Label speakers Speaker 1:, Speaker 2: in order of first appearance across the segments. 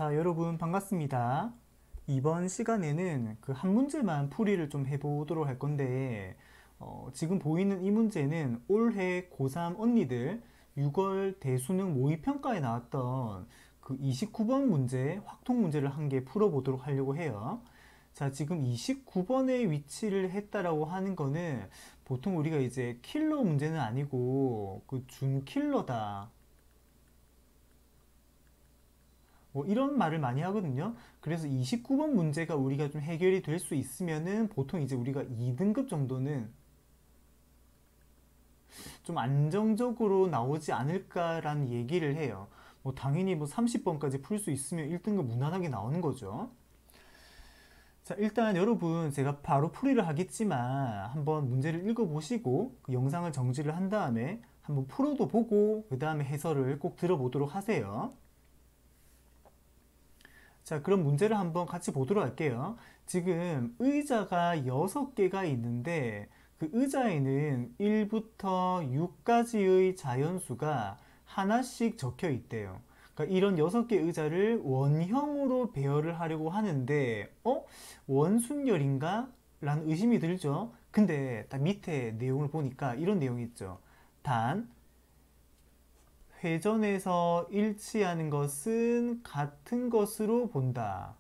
Speaker 1: 자, 여러분 반갑습니다. 이번 시간에는 그 한 문제만 풀이를 좀 해보도록 할 건데, 지금 보이는 이 문제는 올해 고3 언니들 6월 대수능 모의평가에 나왔던 그 29번 문제, 확통 문제를 한 개 풀어보도록 하려고 해요. 자, 지금 29번에 위치를 했다라고 하는 거는 보통 우리가 이제 킬러 문제는 아니고 그 준킬러다, 뭐 이런 말을 많이 하거든요. 그래서 29번 문제가 우리가 좀 해결이 될 수 있으면은 보통 이제 우리가 2등급 정도는 좀 안정적으로 나오지 않을까라는 얘기를 해요. 뭐 당연히 뭐 30번까지 풀 수 있으면 1등급 무난하게 나오는 거죠. 자, 일단 여러분 제가 바로 풀이를 하겠지만 한번 문제를 읽어보시고 그 영상을 정지를 한 다음에 한번 풀어도 보고 그 다음에 해설을 꼭 들어보도록 하세요. 자, 그럼 문제를 한번 같이 보도록 할게요. 지금 의자가 6개가 있는데 그 의자에는 1부터 6까지의 자연수가 하나씩 적혀 있대요. 그러니까 이런 6개 의자를 원형으로 배열을 하려고 하는데 원순열인가? 라는 의심이 들죠. 근데 딱 밑에 내용을 보니까 이런 내용이 있죠. 단 회전에서 일치하는 것은 같은 것으로 본다.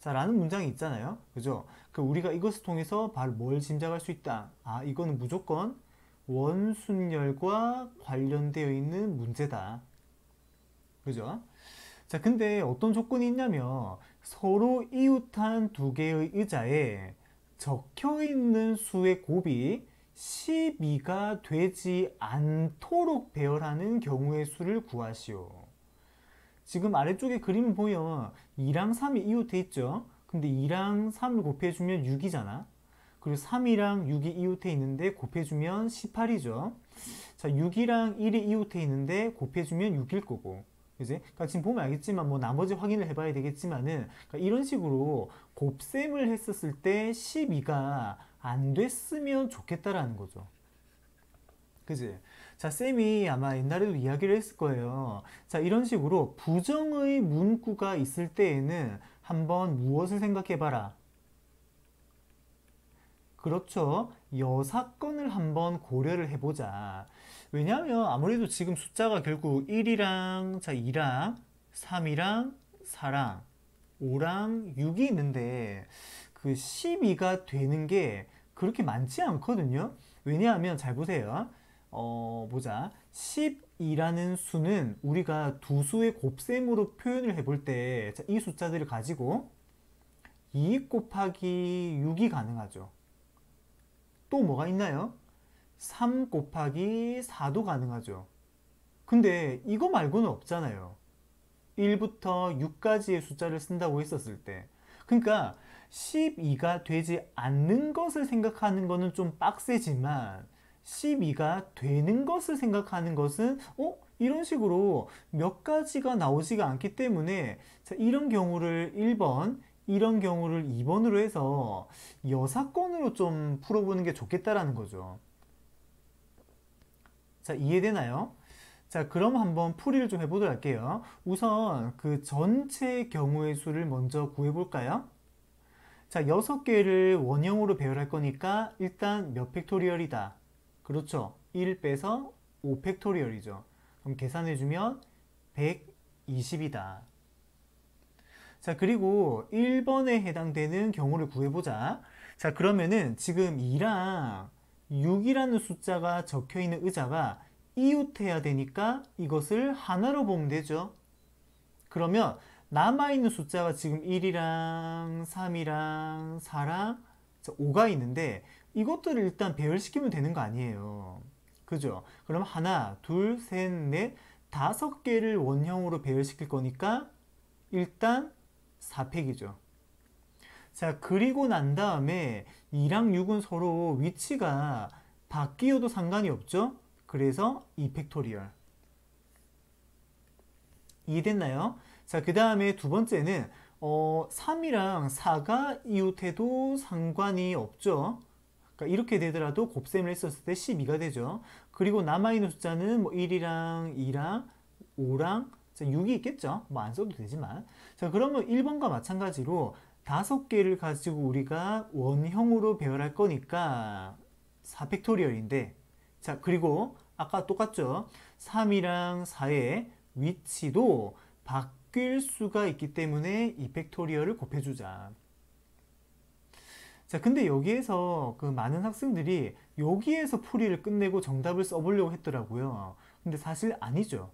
Speaker 1: 자, 라는 문장이 있잖아요. 그죠? 그 우리가 이것을 통해서 바로 뭘 짐작할 수 있다. 아, 이거는 무조건 원순열과 관련되어 있는 문제다. 그죠? 자, 근데 어떤 조건이 있냐면 서로 이웃한 두 개의 의자에 적혀 있는 수의 곱이 12가 되지 않도록 배열하는 경우의 수를 구하시오. 지금 아래쪽에 그림을 보면 2랑 3이 이웃해 있죠. 근데 2랑 3을 곱해주면 6이잖아. 그리고 3이랑 6이 이웃해 있는데 곱해주면 18이죠. 자, 6이랑 1이 이웃해 있는데 곱해주면 6일 거고. 그지? 그러니까 지금 보면 알겠지만 뭐 나머지 확인을 해봐야 되겠지만은 그러니까 이런 식으로 곱셈을 했었을 때 12가 안 됐으면 좋겠다라는 거죠. 그지? 자, 쌤이 아마 옛날에도 이야기를 했을 거예요. 자, 이런 식으로 부정의 문구가 있을 때에는 한번 무엇을 생각해봐라. 그렇죠. 여사건을 한번 고려를 해보자. 왜냐하면 아무래도 지금 숫자가 결국 1이랑 자 2랑 3이랑 4랑 5랑 6이 있는데 그 12가 되는 게 그렇게 많지 않거든요. 왜냐하면 잘 보세요. 보자. 12라는 수는 우리가 두 수의 곱셈으로 표현을 해볼 때 이 숫자들을 가지고 2 곱하기 6이 가능하죠. 또 뭐가 있나요? 3 곱하기 4도 가능하죠. 근데 이거 말고는 없잖아요. 1부터 6까지의 숫자를 쓴다고 했었을 때. 그러니까 12가 되지 않는 것을 생각하는 것은 좀 빡세지만 12가 되는 것을 생각하는 것은 이런 식으로 몇 가지가 나오지가 않기 때문에 자, 이런 경우를 1번, 이런 경우를 2번으로 해서 여사건으로 좀 풀어보는 게 좋겠다라는 거죠. 자, 이해되나요? 자, 그럼 한번 풀이를 좀 해보도록 할게요. 우선 그 전체 경우의 수를 먼저 구해볼까요? 자, 6개를 원형으로 배열할 거니까 일단 몇 팩토리얼이다. 그렇죠. 1 빼서 5 팩토리얼이죠. 그럼 계산해주면 120이다. 자, 그리고 1번에 해당되는 경우를 구해보자. 자, 그러면은 지금 2랑 6이라는 숫자가 적혀 있는 의자가 이웃해야 되니까 이것을 하나로 보면 되죠. 그러면 남아있는 숫자가 지금 1이랑 3이랑 4랑 5가 있는데 이것들을 일단 배열시키면 되는 거 아니에요. 그죠? 그럼 하나, 둘, 셋, 넷, 5개를 원형으로 배열시킬 거니까 일단 4팩이죠. 자, 그리고 난 다음에 2랑 6은 서로 위치가 바뀌어도 상관이 없죠? 그래서 2팩토리얼. 이해됐나요? 자, 그 다음에 두 번째는 3이랑 4가 이웃해도 상관이 없죠. 그러니까 이렇게 되더라도 곱셈을 했었을 때 12가 되죠. 그리고 남아있는 숫자는 뭐 1이랑 2랑 5랑 자, 6이 있겠죠? 뭐 안 써도 되지만. 자, 그러면 1번과 마찬가지로 5개를 가지고 우리가 원형으로 배열할 거니까 4팩토리얼인데, 자, 그리고 아까 똑같죠? 3이랑 4의 위치도 바뀔 수가 있기 때문에 2팩토리얼을 곱해주자. 자, 근데 여기에서 그 많은 학생들이 여기에서 풀이를 끝내고 정답을 써보려고 했더라고요. 근데 사실 아니죠.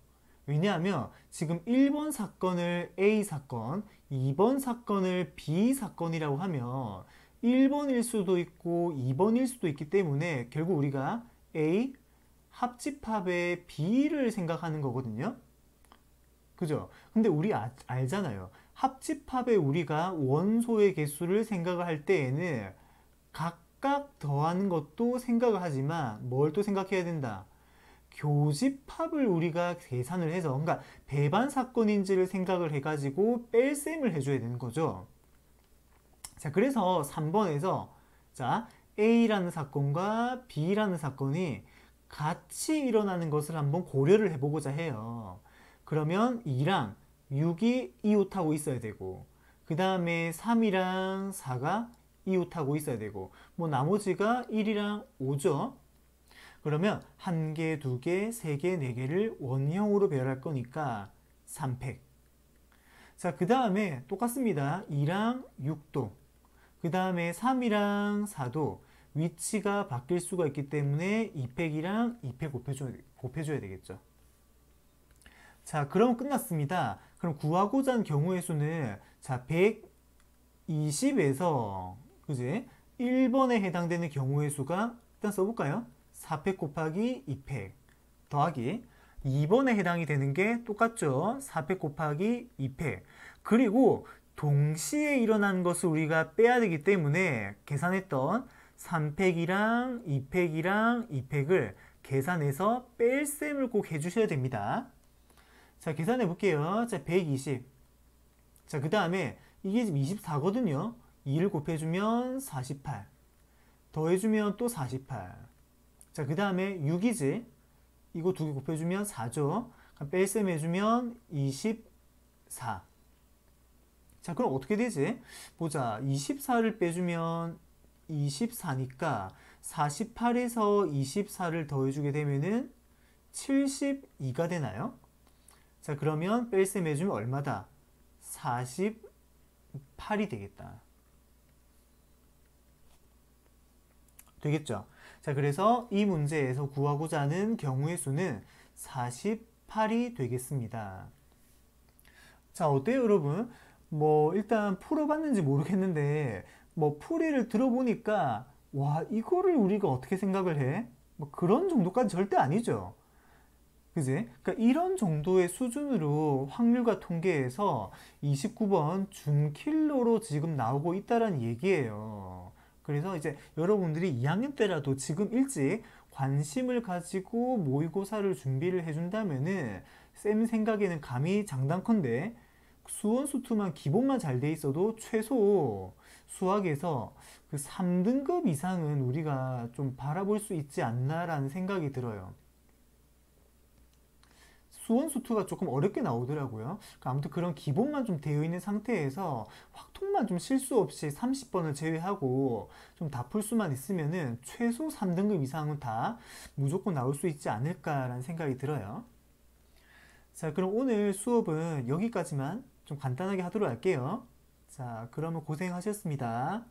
Speaker 1: 왜냐하면 지금 1번 사건을 A 사건, 2번 사건을 B 사건이라고 하면 1번일 수도 있고 2번일 수도 있기 때문에 결국 우리가 A 합집합의 B를 생각하는 거거든요. 그죠? 근데 우리 알잖아요. 합집합에 우리가 원소의 개수를 생각을 할 때에는 각각 더하는 것도 생각을 하지만 뭘 또 생각해야 된다? 교집합을 우리가 계산을 해서, 그러니까 배반 사건인지를 생각을 해가지고 뺄셈을 해줘야 되는 거죠. 자, 그래서 3번에서 자, A라는 사건과 B라는 사건이 같이 일어나는 것을 한번 고려를 해보고자 해요. 그러면 2랑 6이 이웃하고 있어야 되고, 그 다음에 3이랑 4가 이웃하고 있어야 되고, 뭐 나머지가 1이랑 5죠. 그러면 1개, 2개, 3개, 4개를 원형으로 배열할 거니까 3팩. 자, 그 다음에 똑같습니다. 2랑 6도. 그 다음에 3이랑 4도 위치가 바뀔 수가 있기 때문에 2팩이랑 2팩 곱해줘야 되겠죠. 자, 그럼 끝났습니다. 그럼 구하고자 하는 경우의 수는 자, 120에서 그지? 1번에 해당되는 경우의 수가 일단 써볼까요? 4팩 곱하기 2팩 더하기 2번에 해당이 되는 게 똑같죠? 4팩 곱하기 2팩. 그리고 동시에 일어나는 것을 우리가 빼야 되기 때문에 계산했던 3팩이랑 2팩이랑 2팩을 계산해서 뺄셈을 꼭 해주셔야 됩니다. 자, 계산해 볼게요. 자, 120. 자, 그 다음에 이게 지금 24거든요. 2를 곱해주면 48. 더해주면 또 48. 자, 그 다음에 6이지. 이거 2개 곱해주면 4죠. 뺄셈 해주면 24. 자, 그럼 어떻게 되지? 보자. 24를 빼주면 24니까 48에서 24를 더해주게 되면은 72가 되나요? 자, 그러면 뺄셈 해주면 얼마다? 48이 되겠다. 되겠죠? 자, 그래서 이 문제에서 구하고자 하는 경우의 수는 48이 되겠습니다. 자, 어때요, 여러분? 뭐, 일단 풀어봤는지 모르겠는데, 뭐, 풀이를 들어보니까, 와, 이거를 우리가 어떻게 생각을 해? 뭐, 그런 정도까지 절대 아니죠. 그지? 그러니까 이런 정도의 수준으로 확률과 통계에서 29번 준킬로로 지금 나오고 있다는 얘기예요. 그래서 이제 여러분들이 2학년 때라도 지금 일찍 관심을 가지고 모의고사를 준비를 해준다면은 쌤 생각에는 감히 장단컨대 수원수투만 기본만 잘 돼 있어도 최소 수학에서 그 3등급 이상은 우리가 좀 바라볼 수 있지 않나라는 생각이 들어요. 수원수투가 조금 어렵게 나오더라고요. 아무튼 그런 기본만 좀 되어 있는 상태에서 확통만 좀 실수 없이 30번을 제외하고 좀 다 풀 수만 있으면은 최소 3등급 이상은 다 무조건 나올 수 있지 않을까라는 생각이 들어요. 자, 그럼 오늘 수업은 여기까지만 좀 간단하게 하도록 할게요. 자, 그러면 고생하셨습니다.